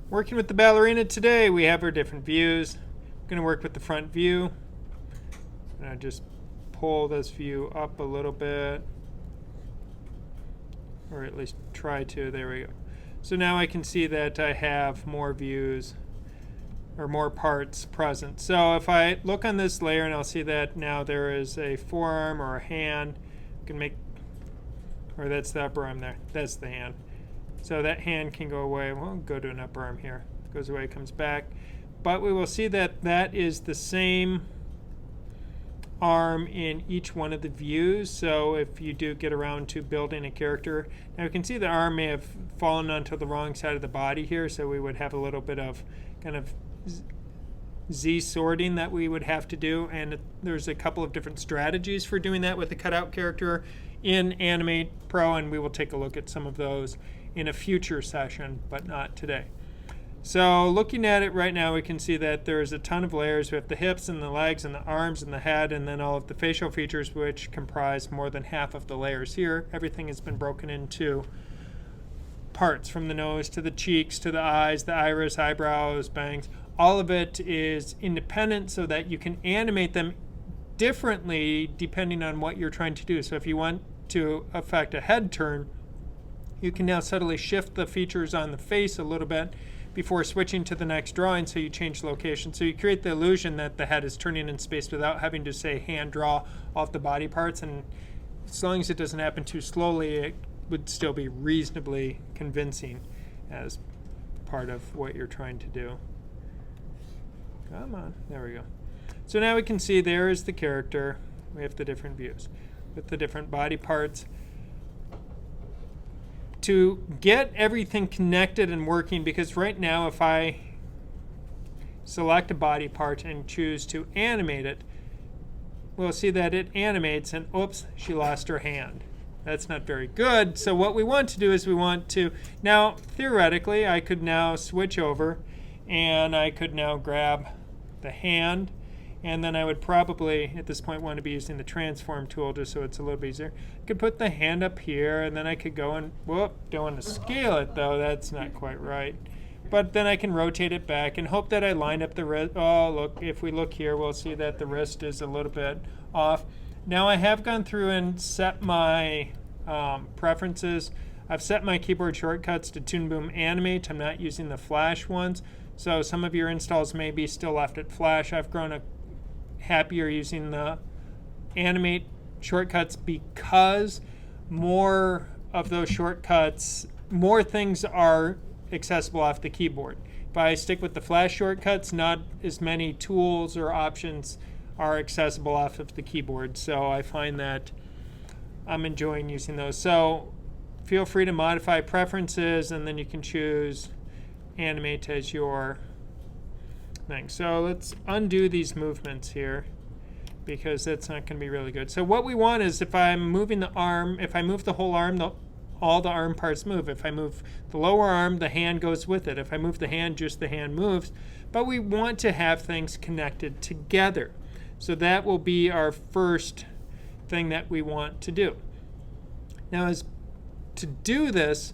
Working with the ballerina today, we have our different views. I'm going to work with the front view. And I just pull this view up a little bit, or at least try to. There we go. So now I can see that I have more views or more parts present. So if I look on this layer, and I'll see that now there is a forearm or a hand. I can make, or that's the upper arm there. That's the hand. So that hand can go away. We'll go to an upper arm here. Goes away, comes back. But we will see that that is the same arm in each one of the views. So if you do get around to building a character, now you can see the arm may have fallen onto the wrong side of the body here, so we would have a little bit of kind of Z sorting that we would have to do, and there's a couple of different strategies for doing that with the cutout character in Animate Pro, and we will take a look at some of those in a future session, but not today. So looking at it right now, we can see that there's a ton of layers. We have the hips and the legs and the arms and the head, and then all of the facial features, which comprise more than half of the layers here. Everything has been broken into parts, from the nose to the cheeks to the eyes, the iris, eyebrows, bangs. All of it is independent so that you can animate them differently depending on what you're trying to do. So if you want to affect a head turn, you can now subtly shift the features on the face a little bit before switching to the next drawing, so you change location. So you create the illusion that the head is turning in space without having to, say, hand draw off the body parts. And as long as it doesn't happen too slowly, it would still be reasonably convincing as part of what you're trying to do. Come on, there we go. So now we can see there is the character. We have the different views with the different body parts. To get everything connected and working, because right now if I select a body part and choose to animate it, we'll see that it animates and oops, she lost her hand. That's not very good. So what we want to do is we want to, now theoretically I could now switch over and I could now grab the hand, and then I would probably at this point want to be using the transform tool just so it's a little bit easier. I could put the hand up here, and then I could go and, whoop, don't want to scale it though, that's not quite right. But then I can rotate it back and hope that I line up the wrist. Oh, look, if we look here, we'll see that the wrist is a little bit off. Now I have gone through and set my preferences. I've set my keyboard shortcuts to Toon Boom Animate. I'm not using the Flash ones. So some of your installs may be still left at Flash. I've grown happier using the Animate shortcuts because more of those shortcuts, more things are accessible off the keyboard. If I stick with the Flash shortcuts, not as many tools or options are accessible off of the keyboard. So I find that I'm enjoying using those. So feel free to modify preferences, and then you can choose Animate as your thing. So let's undo these movements here, because that's not going to be really good. So what we want is, if I'm moving the arm, if I move the whole arm, all the arm parts move. If I move the lower arm, the hand goes with it. If I move the hand, just the hand moves. But we want to have things connected together. So that will be our first thing that we want to do. Now, as to do this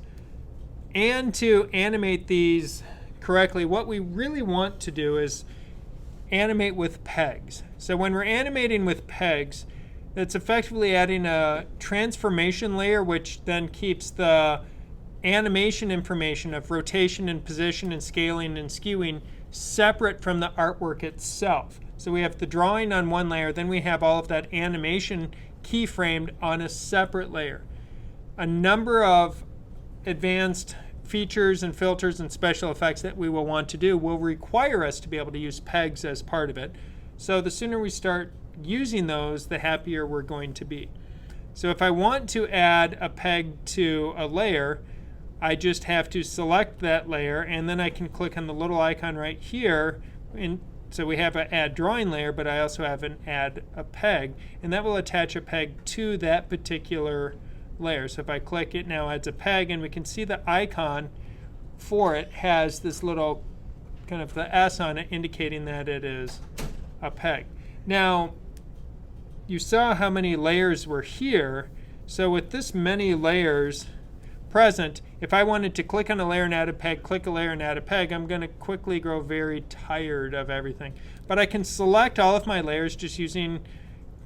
and to animate these correctly, what we really want to do is animate with pegs. So when we're animating with pegs, that's effectively adding a transformation layer, which then keeps the animation information of rotation and position and scaling and skewing separate from the artwork itself. So we have the drawing on one layer, then we have all of that animation keyframed on a separate layer. A number of advanced features and filters and special effects that we will want to do will require us to be able to use pegs as part of it. So the sooner we start using those, the happier we're going to be. So if I want to add a peg to a layer, I just have to select that layer, and then I can click on the little icon right here. And so we have an add drawing layer, but I also have an add a peg, and that will attach a peg to that particular layer. So if I click, it now adds a peg, and we can see the icon for it has this little kind of the S on it, indicating that it is a peg. Now, you saw how many layers were here. So with this many layers present, if I wanted to click on a layer and add a peg, click a layer and add a peg, I'm going to quickly grow very tired of everything. But I can select all of my layers just using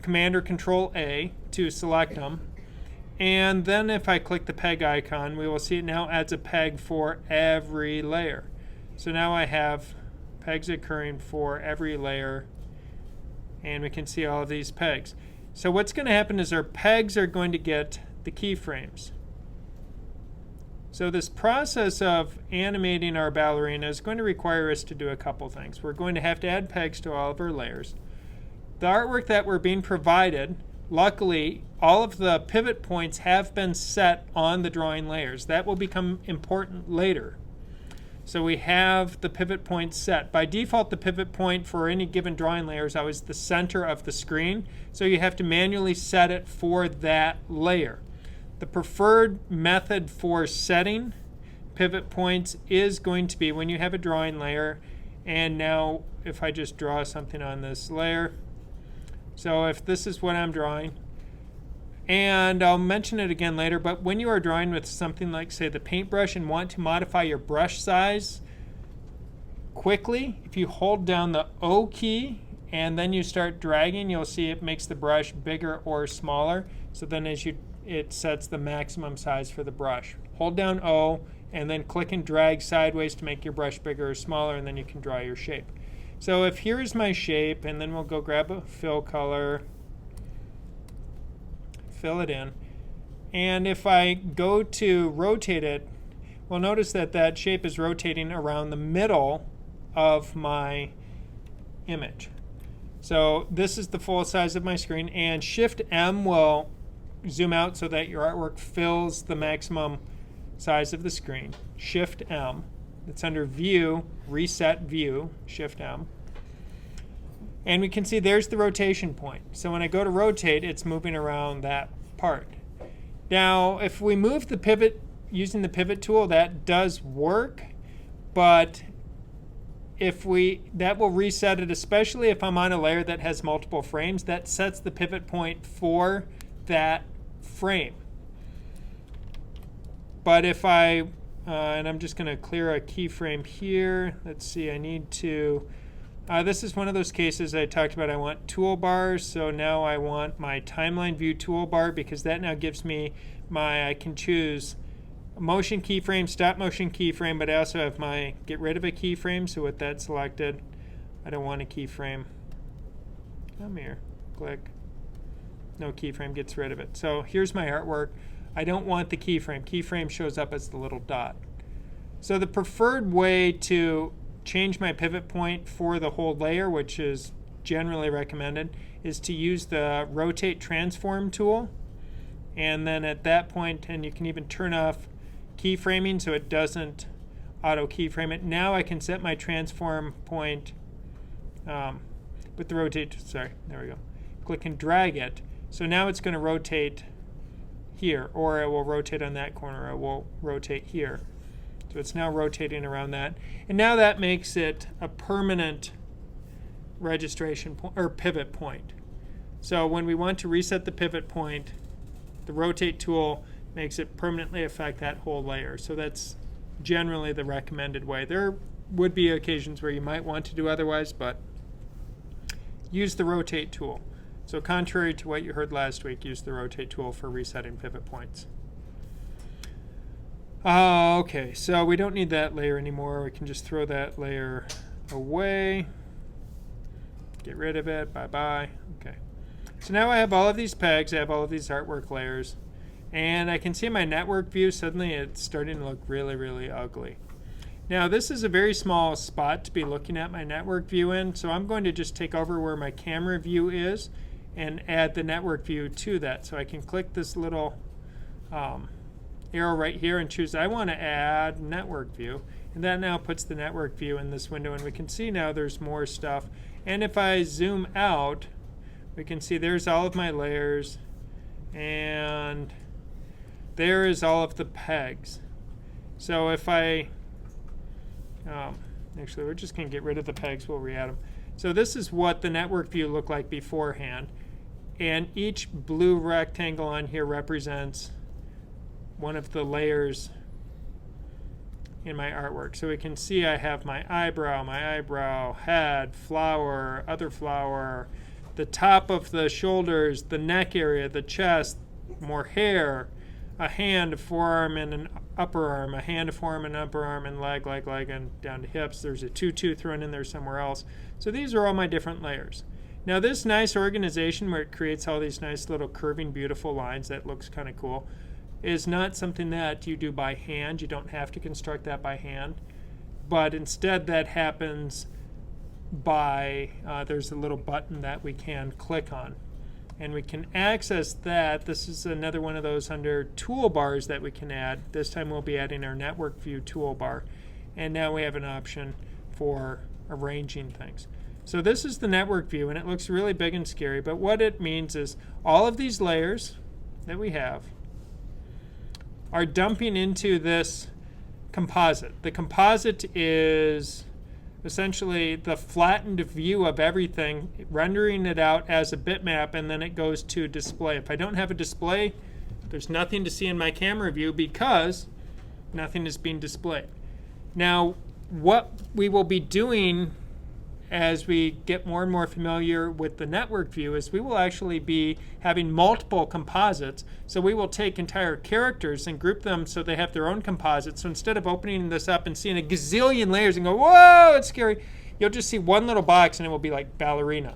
Command or Control A to select them. And then if I click the peg icon, we will see it now adds a peg for every layer. So now I have pegs occurring for every layer, and we can see all of these pegs. So what's going to happen is our pegs are going to get the keyframes. So this process of animating our ballerina is going to require us to do a couple things. We're going to have to add pegs to all of our layers. The artwork that we're being provided, luckily, all of the pivot points have been set on the drawing layers. That will become important later. So we have the pivot points set. By default, the pivot point for any given drawing layer is always the center of the screen. So you have to manually set it for that layer. The preferred method for setting pivot points is going to be when you have a drawing layer. And now if I just draw something on this layer, so if this is what I'm drawing, and I'll mention it again later, but when you are drawing with something like, say, the paintbrush and want to modify your brush size quickly, if you hold down the O key and then you start dragging, you'll see it makes the brush bigger or smaller. So then it sets the maximum size for the brush. Hold down O and then click and drag sideways to make your brush bigger or smaller, and then you can draw your shape. So if here's my shape, and then we'll go grab a fill color, fill it in. And if I go to rotate it, well, notice that that shape is rotating around the middle of my image. So this is the full size of my screen, and Shift M will zoom out so that your artwork fills the maximum size of the screen. Shift M. It's under View, Reset View, Shift M. And we can see there's the rotation point. So when I go to rotate, it's moving around that part. Now, if we move the pivot using the pivot tool, that does work, but that will reset it, especially if I'm on a layer that has multiple frames. That sets the pivot point for that frame. But if and I'm just going to clear a keyframe here. Let's see, I need to, this is one of those cases I talked about. I want toolbars, so now I want my timeline view toolbar, because that now gives me I can choose motion keyframe, stop motion keyframe, but I also have my get rid of a keyframe. So with that selected, I don't want a keyframe. Come here, click. No keyframe, gets rid of it. So here's my artwork. I don't want the keyframe. Keyframe shows up as the little dot. So the preferred way to change my pivot point for the whole layer, which is generally recommended, is to use the rotate transform tool. And then at that point, and you can even turn off keyframing so it doesn't auto keyframe it. Now I can set my transform point with the rotate, sorry, there we go. Click and drag it. So now it's going to rotate here, or it will rotate on that corner, or it will rotate here. So it's now rotating around that. And now that makes it a permanent registration point or pivot point. So when we want to reset the pivot point, the rotate tool makes it permanently affect that whole layer. So that's generally the recommended way. There would be occasions where you might want to do otherwise, but use the rotate tool. So contrary to what you heard last week, use the rotate tool for resetting pivot points. Okay, so we don't need that layer anymore. We can just throw that layer away. Get rid of it. Bye-bye. Okay. So now I have all of these pegs. I have all of these artwork layers. And I can see my network view. Suddenly it's starting to look really, really ugly. Now this is a very small spot to be looking at my network view in. So I'm going to just take over where my camera view is and add the network view to that. So I can click this little arrow right here and choose I want to add network view. And that now puts the network view in this window. And we can see now there's more stuff. And if I zoom out, we can see there's all of my layers. And there is all of the pegs. So if actually we're just going to get rid of the pegs, we'll re-add them. So this is what the network view looked like beforehand. And each blue rectangle on here represents one of the layers in my artwork. So we can see I have my eyebrow, head, flower, other flower, the top of the shoulders, the neck area, the chest, more hair, a hand, a forearm, and an upper arm, a hand, a forearm, and upper arm, and leg, and down to hips. There's a tutu thrown in there somewhere else. So these are all my different layers. Now this nice organization where it creates all these nice little curving, beautiful lines that looks kind of cool is not something that you do by hand. You don't have to construct that by hand. But instead that happens by, there's a little button that we can click on. And we can access that. This is another one of those under toolbars that we can add. This time we'll be adding our network view toolbar. And now we have an option for arranging things. So this is the network view, and it looks really big and scary. But what it means is all of these layers that we have are dumping into this composite. The composite is essentially the flattened view of everything, rendering it out as a bitmap, and then it goes to display. If I don't have a display, there's nothing to see in my camera view because nothing is being displayed. Now, what we will be doing as we get more and more familiar with the network view is we will actually be having multiple composites. So we will take entire characters and group them so they have their own composites. So instead of opening this up and seeing a gazillion layers and go, whoa, it's scary, you'll just see one little box and it will be like ballerina.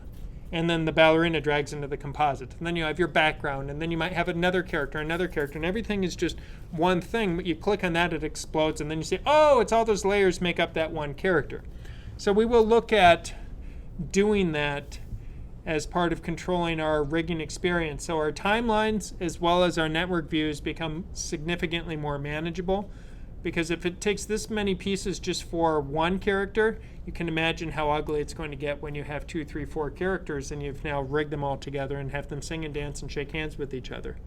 And then the ballerina drags into the composite. And then you have your background, and then you might have another character, and everything is just one thing. But you click on that, it explodes, and then you say, oh, it's all those layers make up that one character. So we will look at doing that as part of controlling our rigging experience. So our timelines as well as our network views become significantly more manageable, because if it takes this many pieces just for one character, you can imagine how ugly it's going to get when you have 2, 3, 4 characters and you've now rigged them all together and have them sing and dance and shake hands with each other,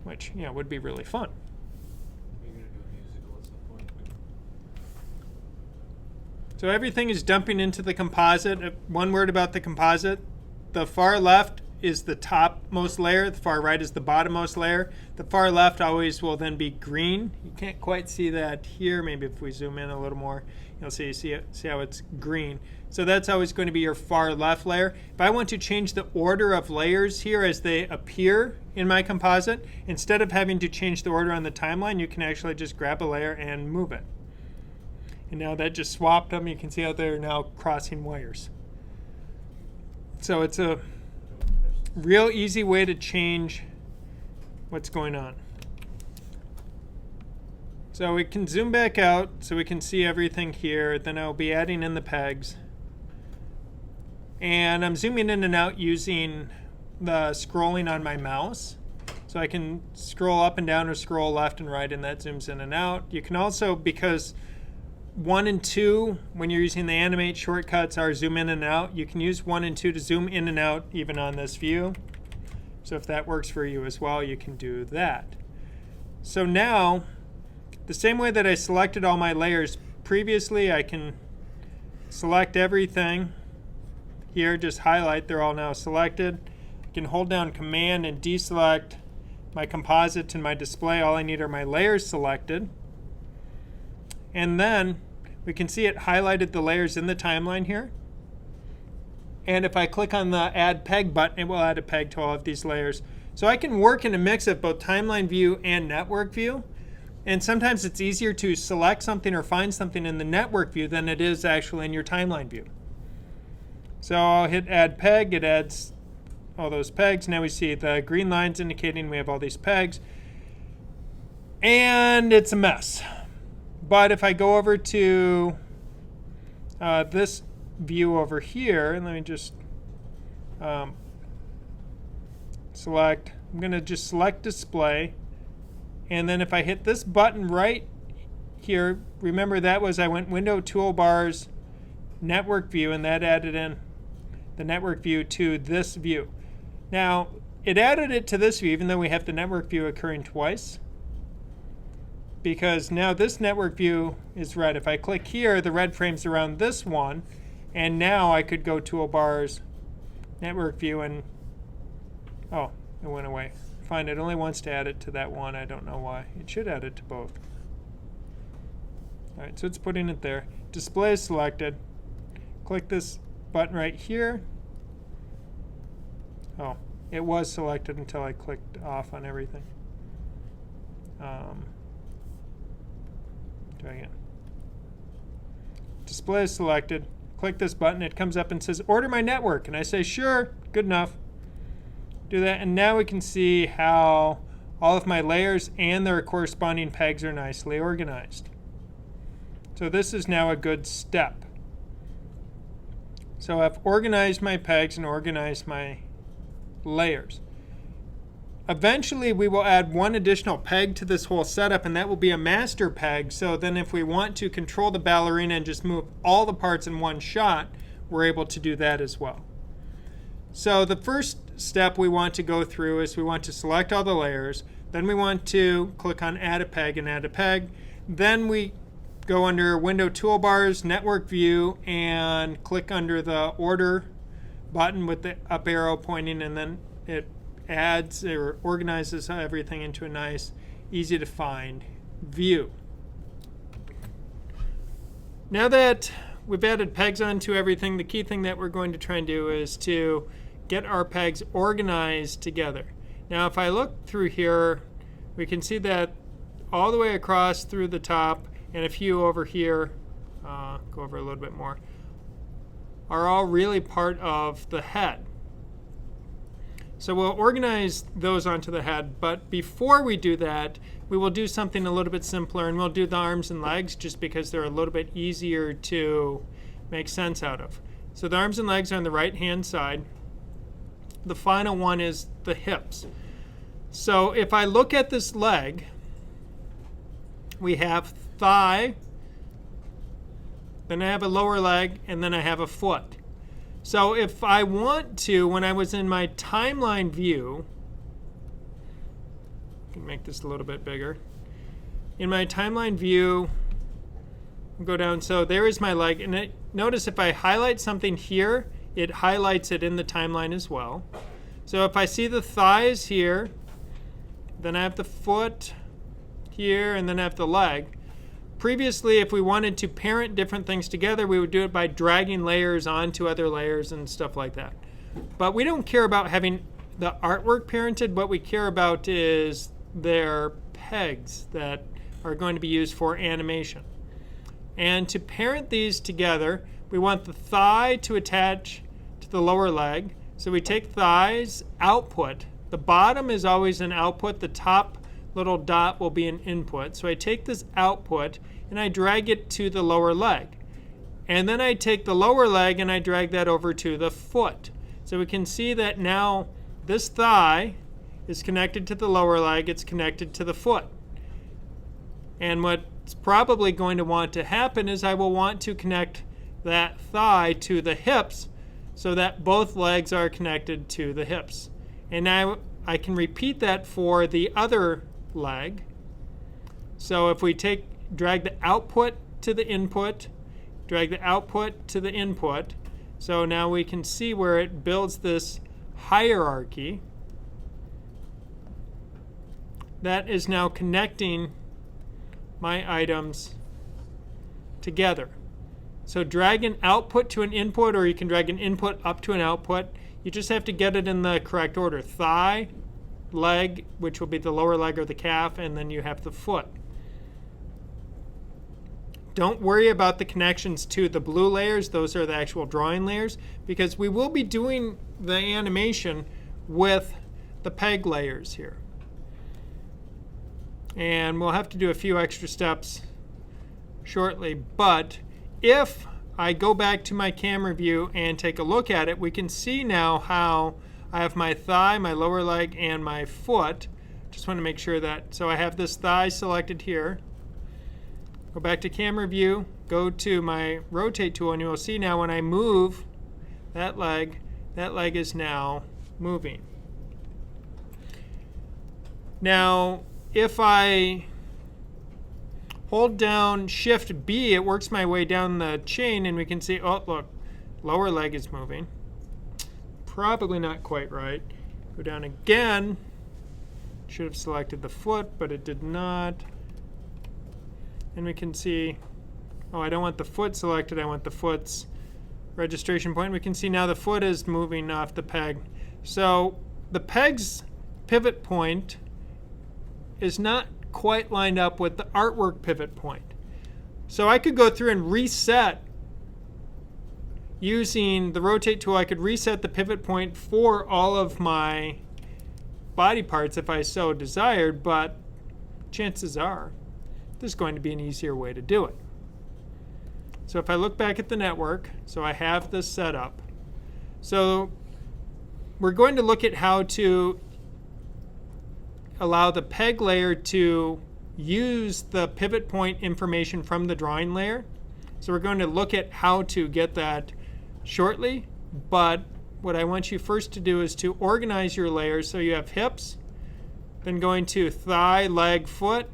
which would be really fun. So everything is dumping into the composite. One word about the composite. The far left is the topmost layer. The far right is the bottommost layer. The far left always will then be green. You can't quite see that here. Maybe if we zoom in a little more, you'll see how it's green. So that's always going to be your far left layer. If I want to change the order of layers here as they appear in my composite, instead of having to change the order on the timeline, you can actually just grab a layer and move it. And now that just swapped them. You can see how they're now crossing wires. So it's a real easy way to change what's going on. So we can zoom back out so we can see everything here. Then I'll be adding in the pegs. And I'm zooming in and out using the scrolling on my mouse. So I can scroll up and down or scroll left and right, and that zooms in and out. You can also, because 1 and 2, when you're using the animate shortcuts, are zoom in and out. You can use 1 and 2 to zoom in and out even on this view. So if that works for you as well, you can do that. So now, the same way that I selected all my layers previously, I can select everything here, just highlight, they're all now selected. I can hold down Command and deselect my composite and my display. All I need are my layers selected. And then we can see it highlighted the layers in the timeline here. And if I click on the Add Peg button, it will add a peg to all of these layers. So I can work in a mix of both timeline view and network view. And sometimes it's easier to select something or find something in the network view than it is actually in your timeline view. So I'll hit Add Peg. It adds all those pegs. Now we see the green lines indicating we have all these pegs. And it's a mess. But if I go over to this view over here, and let me just select, I'm going to just select display. And then if I hit this button right here, remember that was I went Window Toolbars, Network View, and that added in the network view to this view. Now, it added it to this view, even though we have the network view occurring twice, because now this network view is red. If I click here, the red frame's around this one, and now I could go Toolbars, Network View, and oh, it went away. fine, it only wants to add it to that one. I don't know why. It should add it to both. All right, so it's putting it there. Display is selected. Click this button right here. Oh, it was selected until I clicked off on everything. Try again. Display is selected. Click this button. It comes up and says, order my network. And I say, sure, good enough. Do that. And now we can see how all of my layers and their corresponding pegs are nicely organized. So this is now a good step. So I've organized my pegs and organized my layers. Eventually we will add one additional peg to this whole setup, and that will be a master peg. So then if we want to control the ballerina and just move all the parts in one shot, we're able to do that as well. So the first step we want to go through is we want to select all the layers. Then we want to click on add a peg and add a peg. Then we go under window toolbars, network view, and click under the order button with the up arrow pointing, and then it adds or organizes everything into a nice, easy to find view. Now that we've added pegs onto everything, the key thing that we're going to try and do is to get our pegs organized together. Now if I look through here, we can see that all the way across through the top and a few over here, go over a little bit more, are all really part of the head. So we'll organize those onto the head, but before we do that, we will do something a little bit simpler, and we'll do the arms and legs just because they're a little bit easier to make sense out of. So the arms and legs are on the right-hand side. The final one is the hips. So if I look at this leg, we have thigh, then I have a lower leg, and then I have a foot. So if I want to, when I was in my timeline view, I can make this a little bit bigger. In my timeline view, go down, so there is my leg. And notice if I highlight something here, it highlights it in the timeline as well. So if I see the thighs here, then I have the foot here, and then I have the leg. Previously, if we wanted to parent different things together, we would do it by dragging layers onto other layers and stuff like that. But we don't care about having the artwork parented. What we care about is their pegs that are going to be used for animation. And to parent these together, we want the thigh to attach to the lower leg. So we take thighs output. The bottom is always an output. The top little dot will be an input. So I take this output and I drag it to the lower leg. And then I take the lower leg and I drag that over to the foot. So we can see that now this thigh is connected to the lower leg, it's connected to the foot. And what's probably going to want to happen is I will want to connect that thigh to the hips so that both legs are connected to the hips. And now I can repeat that for the other leg. So if we drag the output to the input, drag the output to the input, so now we can see where it builds this hierarchy that is now connecting my items together. So drag an output to an input, or you can drag an input up to an output. You just have to get it in the correct order. Thigh, leg, which will be the lower leg or the calf, and then you have the foot. Don't worry about the connections to the blue layers. Those are the actual drawing layers, because we will be doing the animation with the peg layers here. And we'll have to do a few extra steps shortly, but if I go back to my camera view and take a look at it, we can see now how I have my thigh, my lower leg, and my foot. Just want to make sure that, so I have this thigh selected here. Go back to camera view, go to my rotate tool, and you will see now when I move that leg is now moving. Now, if I hold down Shift B, it works my way down the chain, and we can see, oh, look, lower leg is moving. Probably not quite right. Go down again, Should have selected the foot, but it did not. And we can see, oh, I don't want the foot selected. I want the foot's registration point. We can see now the foot is moving off the peg. So the peg's pivot point is not quite lined up with the artwork pivot point. So I could go through and reset using the rotate tool. I could reset the pivot point for all of my body parts if I so desired, but chances are there's going to be an easier way to do it. So if I look back at the network, so I have this set up. So we're going to look at how to allow the peg layer to use the pivot point information from the drawing layer. So we're going to look at how to get that shortly, but what I want you first to do is to organize your layers so you have hips, then going to thigh, leg, foot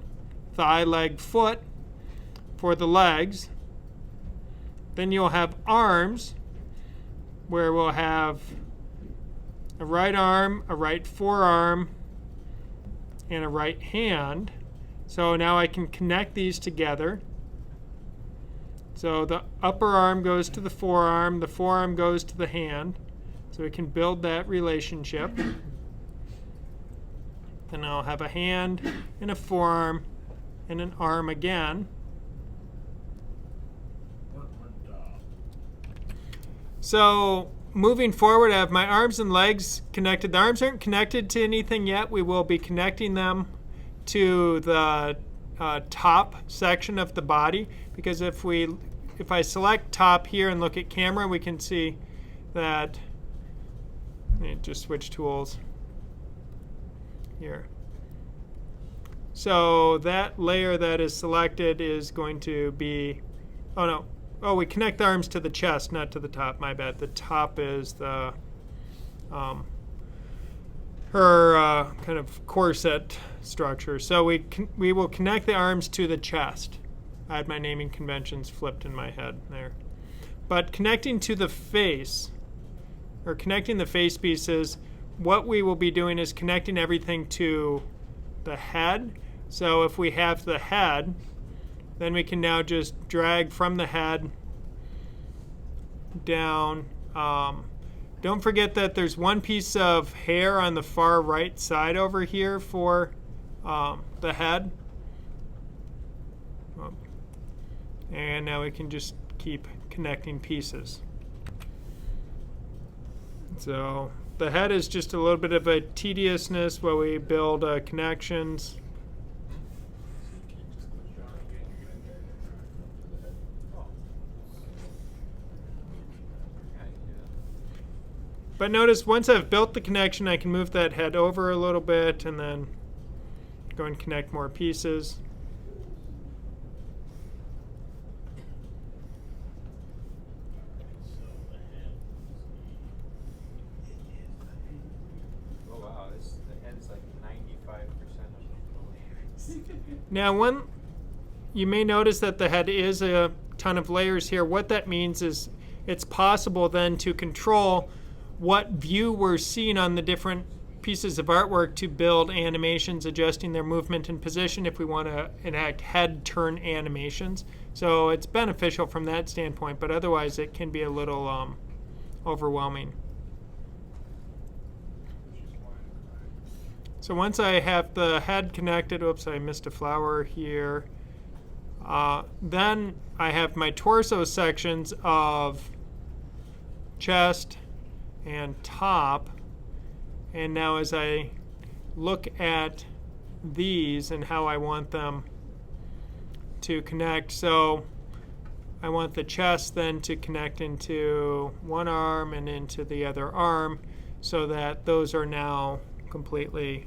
for the legs. Then you'll have arms, where we'll have a right arm, a right forearm, and a right hand. So now I can connect these together. So the upper arm goes to the forearm goes to the hand. So we can build that relationship. Then I'll have a hand and a forearm and an arm again. So moving forward, I have my arms and legs connected. The arms aren't connected to anything yet. We will be connecting them to the top section of the body, because if I select top here and look at camera, we can see that. Just switch tools here. So that layer that is selected is going to be, oh no, oh, we connect the arms to the chest, not to the top, my bad. The top is the her kind of corset structure. So we will connect the arms to the chest. I had my naming conventions flipped in my head there. But connecting to the face, or connecting the face pieces, what we will be doing is connecting everything to the head. So if we have the head, then we can now just drag from the head down. Don't forget that there's one piece of hair on the far right side over here for the head. And now we can just keep connecting pieces. So the head is just a little bit of a tediousness while we build connections. But notice once I've built the connection, I can move that head over a little bit and then go and connect more pieces. Now, you may notice that the head is a ton of layers here. What that means is it's possible then to control what view we're seeing on the different pieces of artwork to build animations, adjusting their movement and position if we want to enact head turn animations. So it's beneficial from that standpoint, but otherwise it can be a little overwhelming. So once I have the head connected, oops, I missed a flower here. Then I have my torso sections of chest and top. And now as I look at these and how I want them to connect, so I want the chest then to connect into one arm and into the other arm so that those are now completely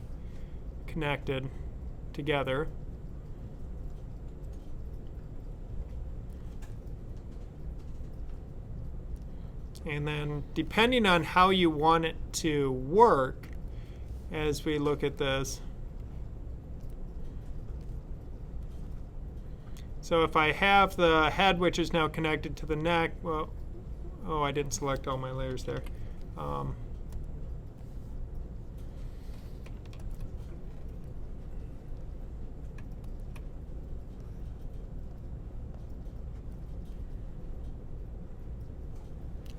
connected together. And then depending on how you want it to work as we look at this. So if I have the head, which is now connected to the neck, well, oh, I didn't select all my layers there.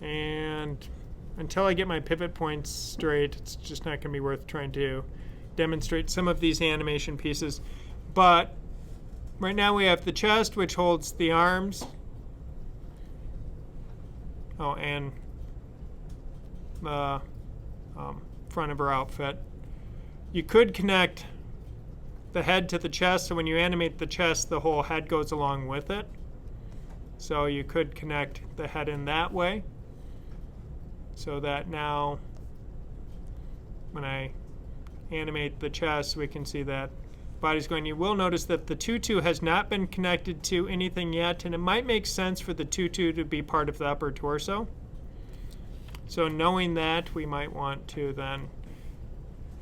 And until I get my pivot points straight, it's just not going to be worth trying to demonstrate some of these animation pieces. But right now we have the chest, which holds the arms. Oh, and the front of her outfit. You could connect the head to the chest, so when you animate the chest, the whole head goes along with it. So you could connect the head in that way, so that now when I animate the chest, we can see that body's going. You will notice that the tutu has not been connected to anything yet, and it might make sense for the tutu to be part of the upper torso. So knowing that, we might want to then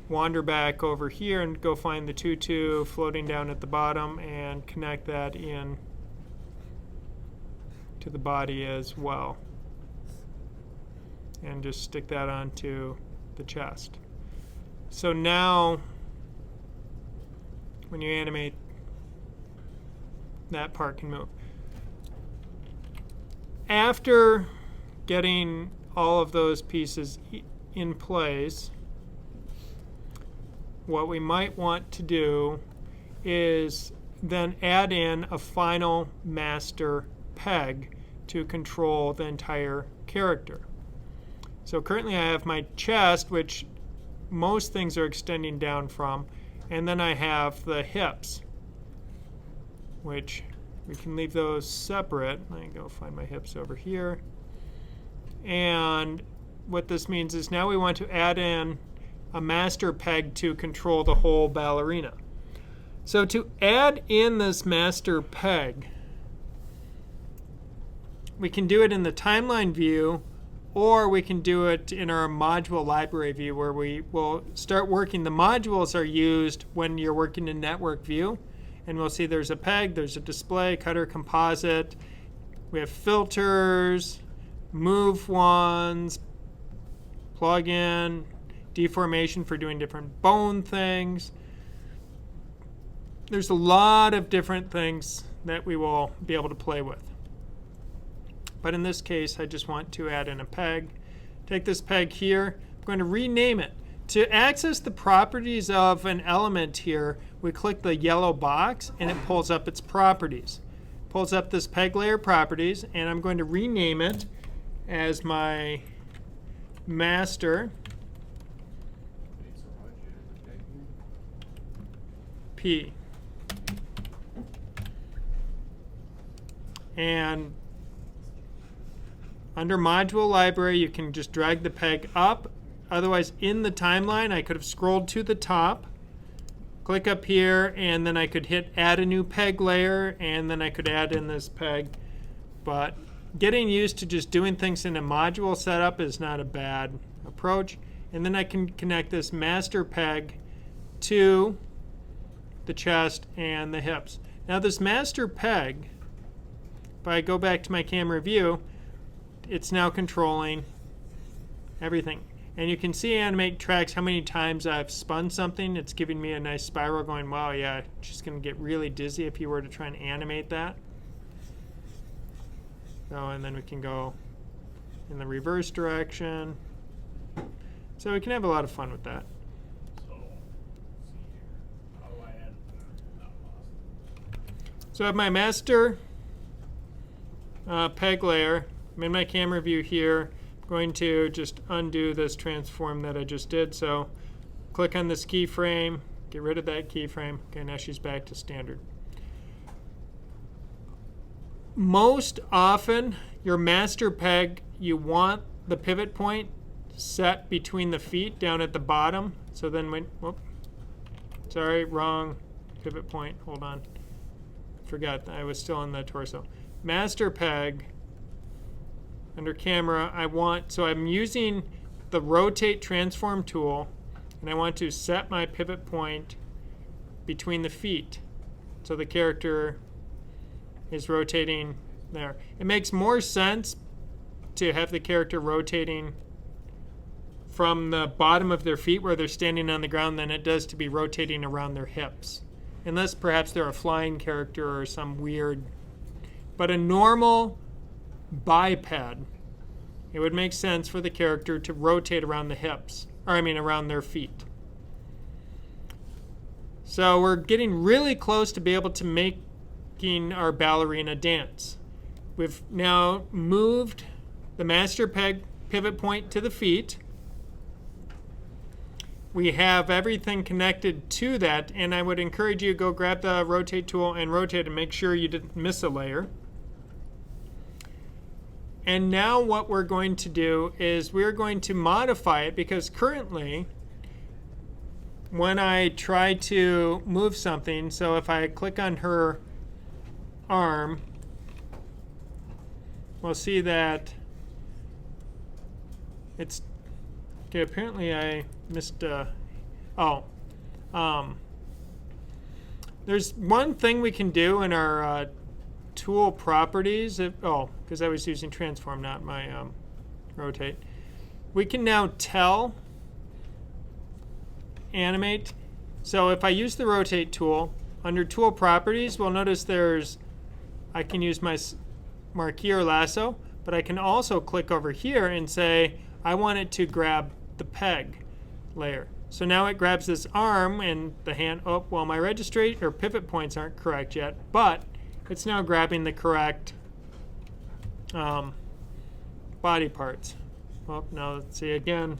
wander back over here and go find the tutu floating down at the bottom and connect that in to the body as well. And just stick that onto the chest. So now, when you animate, that part can move. After getting all of those pieces in place, what we might want to do is then add in a final master peg to control the entire character. So currently I have my chest, which most things are extending down from, and then I have the hips, which we can leave those separate. Let me go find my hips over here. And what this means is now we want to add in a master peg to control the whole ballerina. So to add in this master peg, we can do it in the timeline view, or we can do it in our module library view, where we will start working. The modules are used when you're working in network view, and we'll see there's a peg, there's a display, cutter, composite. We have filters, move ones, plug-in, deformation for doing different bone things. There's a lot of different things that we will be able to play with. But in this case, I just want to add in a peg. Take this peg here. I'm going to rename it. To access the properties of an element here, we click the yellow box, and it pulls up its properties. Pulls up this peg layer properties, and I'm going to rename it as my master P. And under module library, you can just drag the peg up. Otherwise, in the timeline, I could have scrolled to the top, click up here, and then I could hit add a new peg layer, and then I could add in this peg. But getting used to just doing things in a module setup is not a bad approach. And then I can connect this master peg to the chest and the hips. Now this master peg, if I go back to my camera view, it's now controlling everything. And you can see Animate tracks how many times I've spun something. It's giving me a nice spiral going, wow, yeah, she's going to get really dizzy if you were to try and animate that. Oh, and then we can go in the reverse direction. So we can have a lot of fun with that. So I have my master peg layer. I'm in my camera view here. I'm going to just undo this transform that I just did. So click on this keyframe, get rid of that keyframe. Okay, now she's back to standard. Most often, your master peg, you want the pivot point set between the feet down at the bottom. So then when, whoop, sorry, wrong pivot point, hold on. Forgot, I was still in the torso. Master peg, under camera, so I'm using the rotate transform tool, and I want to set my pivot point between the feet. So the character is rotating there. It makes more sense to have the character rotating from the bottom of their feet where they're standing on the ground than it does to be rotating around their hips. Unless perhaps they're a flying character or some weird. But a normal biped it would make sense for the character to rotate around the hips, or I mean around their feet. So we're getting really close to be able to making our ballerina dance. We've now moved the master peg pivot point to the feet. We have everything connected to that, and I would encourage you to go grab the rotate tool and rotate and make sure you didn't miss a layer. And now what we're going to do is we're going to modify it, because currently when I try to move something, so if I click on her arm, we'll see that it's okay. Apparently I missed there's one thing we can do in our tool properties, because I was using transform, not my rotate. We can now tell animate. So if I use the rotate tool, under tool properties, we'll notice I can use my marquee or lasso, but I can also click over here and say I want it to grab the peg layer. So now it grabs this arm and the hand. Oh, well, my registry or pivot points aren't correct yet, but it's now grabbing the correct body parts. Oh, now let's see again.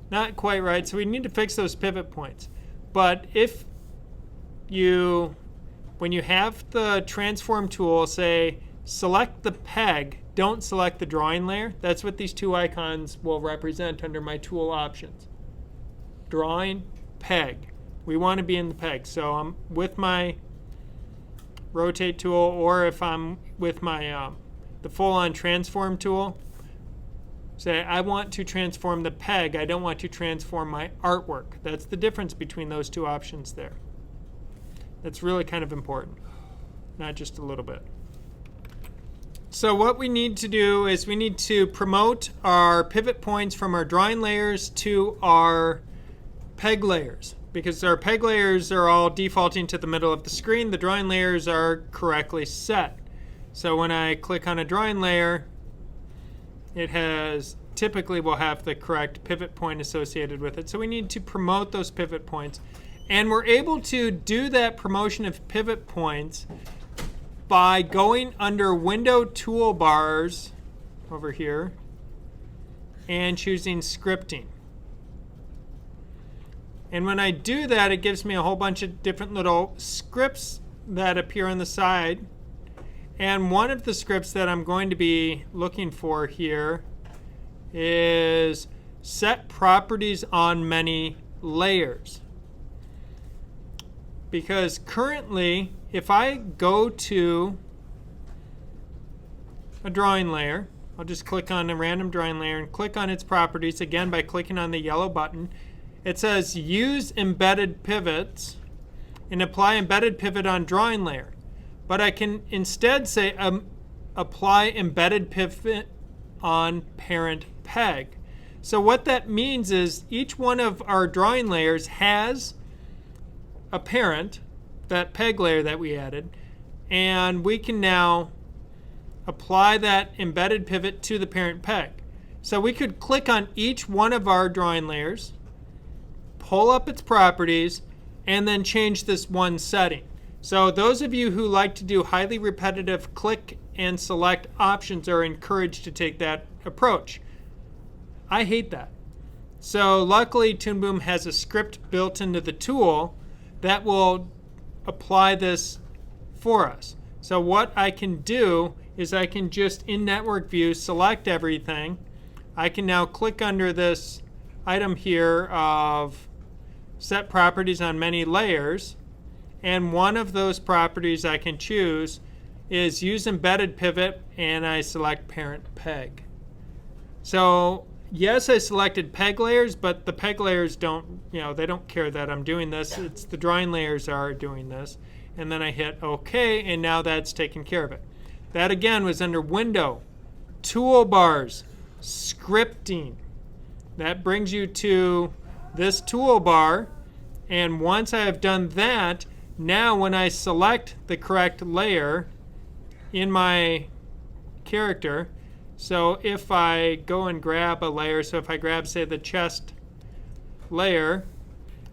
Not quite right, so we need to fix those pivot points. But if when you have the transform tool, say select the peg, don't select the drawing layer. That's what these two icons will represent under my tool options. Drawing, peg. We want to be in the peg. So I'm with my rotate tool, or if I'm with my the full-on transform tool, say I want to transform the peg. I don't want to transform my artwork. That's the difference between those two options there. That's really kind of important, not just a little bit. So what we need to do is we need to promote our pivot points from our drawing layers to our peg layers, because our peg layers are all defaulting to the middle of the screen. The drawing layers are correctly set. So when I click on a drawing layer, it typically will have the correct pivot point associated with it. So we need to promote those pivot points. And we're able to do that promotion of pivot points by going under Window Toolbars over here and choosing Scripting. And when I do that, it gives me a whole bunch of different little scripts that appear on the side. And one of the scripts that I'm going to be looking for here is set properties on many layers. Because currently, if I go to a drawing layer, I'll just click on a random drawing layer and click on its properties, again by clicking on the yellow button. It says use embedded pivots and apply embedded pivot on drawing layer. But I can instead say apply embedded pivot on parent peg. So what that means is each one of our drawing layers has a parent, that peg layer that we added, and we can now apply that embedded pivot to the parent peg. So we could click on each one of our drawing layers, pull up its properties, and then change this one setting. So those of you who like to do highly repetitive click and select options are encouraged to take that approach. I hate that. So luckily Toon Boom has a script built into the tool that will apply this for us. So what I can do is I can just in network view select everything. I can now click under this item here of set properties on many layers, and one of those properties I can choose is use embedded pivot, and I select parent peg. So yes, I selected peg layers, but the peg layers don't, they don't care that I'm doing this. It's the drawing layers are doing this. And then I hit OK, and now that's taken care of it. That again was under Window, Toolbars, Scripting. That brings you to this toolbar, and once I have done that, now when I select the correct layer in my character, So if I go and grab a layer, so if I grab, say, the chest layer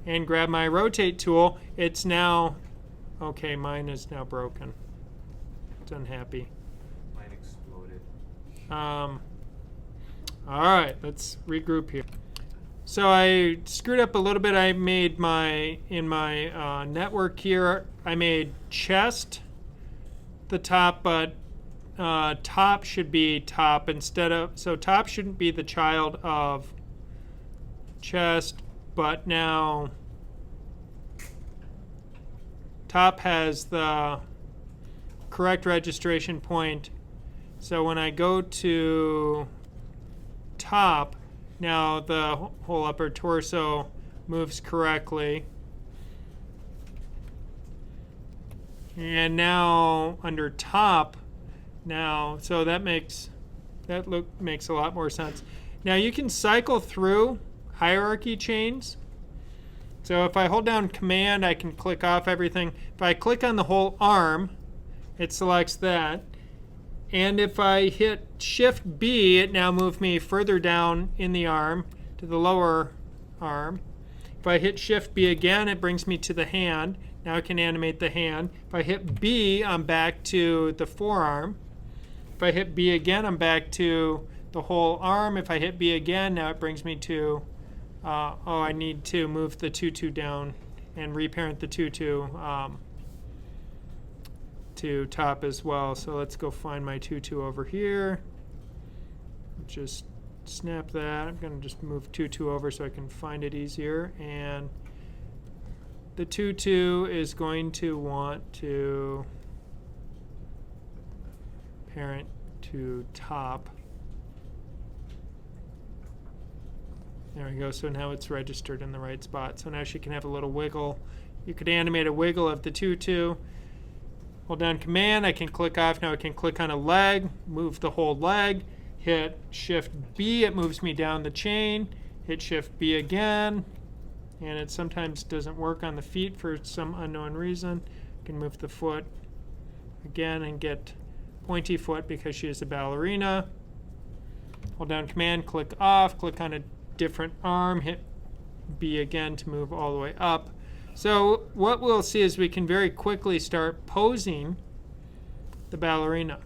and grab my rotate tool, it's now, okay, mine is now broken. It's unhappy. Mine exploded. All right, let's regroup here. So I screwed up a little bit. I made in my network here, I made chest the top, but top should be top instead of, so top shouldn't be the child of chest, but now top has the correct registration point. So when I go to top, now the whole upper torso moves correctly. And now under top, now, so that makes a lot more sense. Now you can cycle through hierarchy chains. So if I hold down Command, I can click off everything. If I click on the whole arm, it selects that. And if I hit Shift B, it now moves me further down in the arm to the lower arm. If I hit Shift B again, it brings me to the hand. Now I can animate the hand. If I hit B, I'm back to the forearm. If I hit B again, I'm back to the whole arm. If I hit B again, now it brings me to, I need to move the tutu down and reparent the tutu to top as well. So let's go find my tutu over here. Just snap that. I'm going to just move tutu over so I can find it easier. And the tutu is going to want to parent to top. There we go. So now it's registered in the right spot. So now she can have a little wiggle. You could animate a wiggle of the tutu. Hold down Command. I can click off. Now I can click on a leg, move the whole leg. Hit Shift B. It moves me down the chain. Hit Shift B again. And it sometimes doesn't work on the feet for some unknown reason. I can move the foot again and get pointy foot because she is a ballerina. Hold down Command, click off, click on a different arm, hit B again to move all the way up. So what we'll see is we can very quickly start posing the ballerina.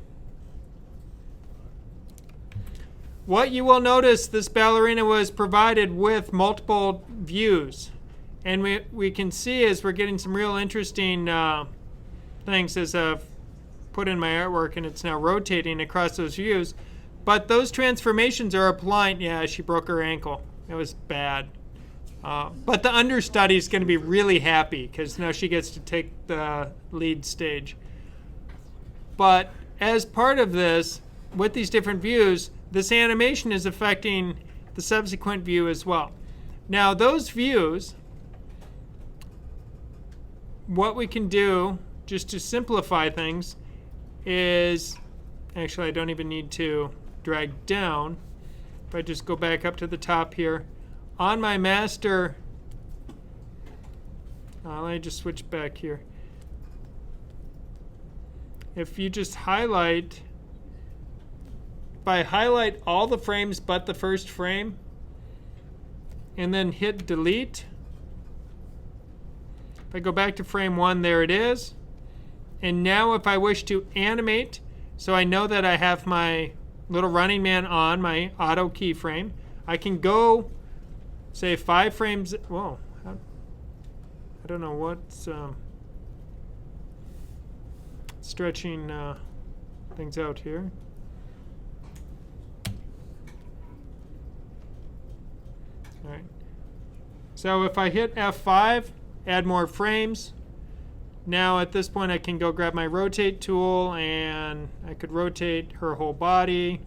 What you will notice, this ballerina was provided with multiple views. And we can see as we're getting some real interesting things as I've put in my artwork, and it's now rotating across those views. But those transformations are applying. Yeah, she broke her ankle. It was bad. But the understudy is going to be really happy because now she gets to take the lead stage. But as part of this, with these different views, this animation is affecting the subsequent view as well. Now those views, what we can do just to simplify things is, actually I don't even need to drag down. If I just go back up to the top here, on my master, let me just switch back here. If you just highlight, if I highlight all the frames but the first frame, and then hit delete, if I go back to frame 1, there it is. And now if I wish to animate, so I know that I have my little running man on, my auto keyframe, I can go, say, 5 frames. Whoa, I don't know what's stretching things out here. All right. So if I hit F5, add more frames. Now at this point I can go grab my rotate tool and I could rotate her whole body.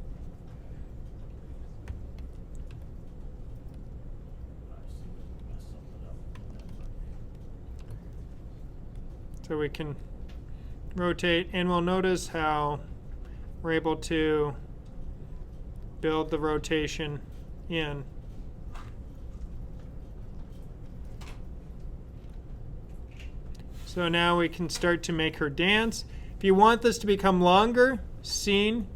So we can rotate, and we'll notice how we're able to build the rotation in. So now we can start to make her dance. If you want this to become longer, scene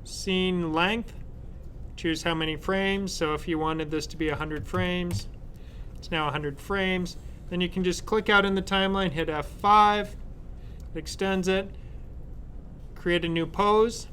scene length. Choose how many frames. So if you wanted this to be 100 frames, it's now 100 frames. Then you can just click out in the timeline, hit F5, it extends it, create a new pose.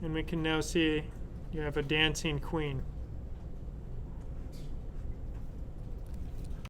And we can now see you have a dancing queen.